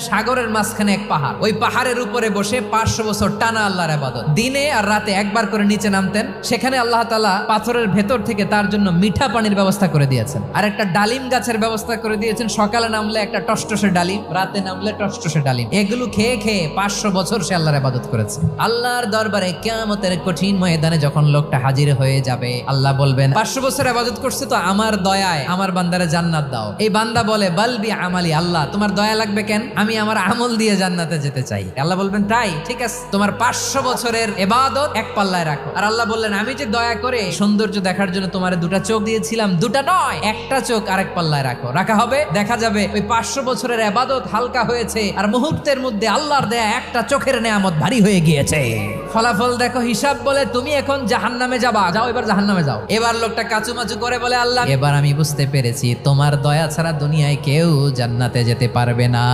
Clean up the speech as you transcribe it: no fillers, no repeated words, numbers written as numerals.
সাগরের মাঝখানে এক পাহাড়, ওই পাহাড়ের উপরে বসে 500 বছর টানা আল্লাহর ইবাদত। দিনে আর রাতে একবার করে নিচে নামতেন। সেখানে আল্লাহ তাআলা পাথরের ভেতর থেকে তার জন্য মিঠা পানির ব্যবস্থা করে দিয়েছেন, আর একটা ডালিম গাছের ব্যবস্থা করে দিয়েছেন। সকালে নামলে একটা টসটসে ডালিম, রাতে নামলে টসটসে ডালিম। এগুলো খেয়ে খেয়ে 500 বছর সে আল্লাহর ইবাদত করেছে। আল্লাহর দরবারে কিয়ামতের কঠিন ময়দানে যখন লোকটা হাজির হয়ে যাবে, আল্লাহ বলবেন 500 বছর ইবাদত করছে তো আমার দয়ায় আমার বান্দারে জান্নাত দাও। এই বান্দা বলে বালবি আমালি, আল্লাহ তোমার দয়া লাগবে কেন, আমি আমার আমল দিয়ে জান্নাতে যেতে চাই। আল্লাহ বলবেন তাই, ঠিক আছে, তোমার 500 বছরের ইবাদত এক পাল্লায় রাখো। আর আল্লাহ বললেন আমি যে দয়া করে সৌন্দর্য দেখার জন্য তোমার দুটা চোখ দিয়েছিলাম, দুটা নয় একটা চোখ আরেক পাল্লায় রাখো। রাখা হবে, দেখা যাবে ওই 500 বছরের ইবাদত হালকা হয়েছে আর মুহূর্তের মধ্যে আল্লাহর দেয়া একটা চোখের নেয়ামত ভারী হয়ে গিয়েছে। ফলাফল দেখো, হিসাব বলে তুমি এখন জাহান্নামে যাবা, যাও এবার জাহান্নামে যাও। এবার লোকটা কাচুমাচু করে বলে আল্লাহ এবার আমি বুঝতে পেরেছি তোমার দয়া ছাড়া দুনিয়ায় কেউ জান্নাতে যেতে পারবে না।